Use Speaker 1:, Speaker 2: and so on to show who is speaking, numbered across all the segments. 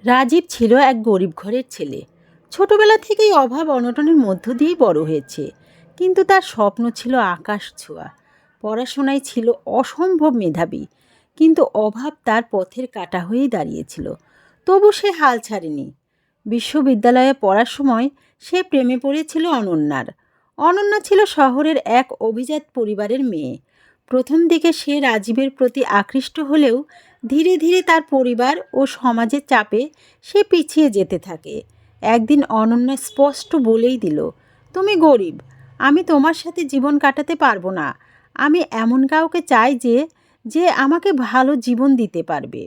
Speaker 1: রাজীব ছিল এক গরিব ঘরের ছেলে। ছোটবেলা থেকেই অভাব অনটনের মধ্য দিয়েই বড় হয়েছে, কিন্তু তার স্বপ্ন ছিল আকাশ ছোঁয়া। পড়াশোনায় ছিল অসম্ভব মেধাবী, কিন্তু অভাব তার পথের কাঁটা হয়েই দাঁড়িয়েছিল। তবু সে হাল ছাড়েনি। বিশ্ববিদ্যালয়ে পড়ার সময় সে প্রেমে পড়েছিল অনন্যার। অনন্যা ছিল শহরের এক অভিজাত পরিবারের মেয়ে। প্রথম দিকে সে রাজীবের প্রতি আকৃষ্ট হলেও ধীরে ধীরে তার পরিবার ও সমাজের চাপে সে পিছিয়ে যেতে থাকে। একদিন অনন্যা স্পষ্ট বলেই দিল, তুমি গরিব, আমি তোমার সাথে জীবন কাটাতে পারবো না। আমি এমন কাউকে চাই যে যে আমাকে ভালো জীবন দিতে পারবে।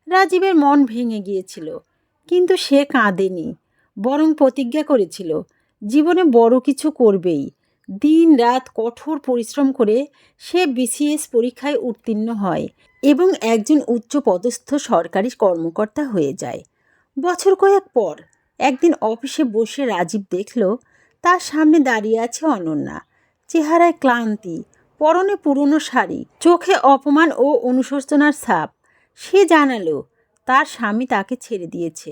Speaker 1: রাজীবের মন ভেঙে গিয়েছিল, কিন্তু সে কাঁদেনি, বরং প্রতিজ্ঞা করেছিল জীবনে বড় কিছু করবেই। দিন রাত কঠোর পরিশ্রম করে সে বিসিএস পরীক্ষায় উত্তীর্ণ হয় এবং একজন উচ্চপদস্থ সরকারি কর্মকর্তা হয়ে যায়। বছর কয়েক পর একদিন অফিসে বসে রাজীব দেখল তার সামনে দাঁড়িয়ে আছে অনন্যা। চেহারায় ক্লান্তি, পরনে পুরনো শাড়ি, চোখে অপমান ও অনুশোচনার ছাপ। সে জানালো তার স্বামী তাকে ছেড়ে দিয়েছে।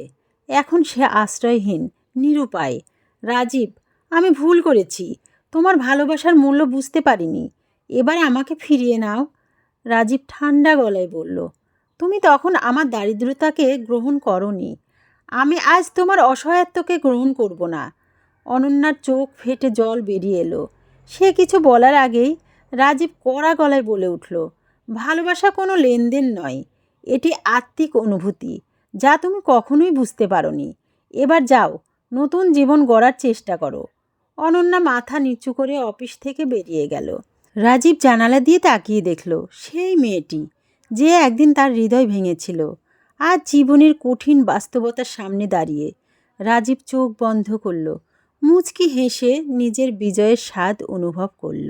Speaker 1: এখন সে আশ্রয়হীন, নিরুপায়। রাজীব, আমি ভুল করেছি, তোমার ভালোবাসার মূল্য বুঝতে পারিনি, এবার আমাকে ফিরিয়ে নাও। রাজীব ঠান্ডা গলায় বলল, তুমি তখন আমার দারিদ্রতাকে গ্রহণ করনি, আমি আজ তোমার অসহায়ত্বকে গ্রহণ করব না। অনন্যার চোখ ফেটে জল বেরিয়ে এলো। সে কিছু বলার আগেই রাজীব কড়া গলায় বলে উঠল, ভালোবাসা কোনো লেনদেন নয়, এটি আত্মিক অনুভূতি যা তুমি কখনোই বুঝতে পারোনি। এবার যাও, নতুন জীবন গড়ার চেষ্টা করো। অনন্যা মাথা নিচু করে অফিস থেকে বেরিয়ে গেল। রাজীব জানালা দিয়ে তাকিয়ে দেখল সেই মেয়েটি যে একদিন তার হৃদয় ভেঙেছিল, আজ জীবনের কঠিন বাস্তবতার সামনে দাঁড়িয়ে। রাজীব চোখ বন্ধ করল, মুচকি হেসে নিজের বিজয়ের স্বাদ অনুভব করল।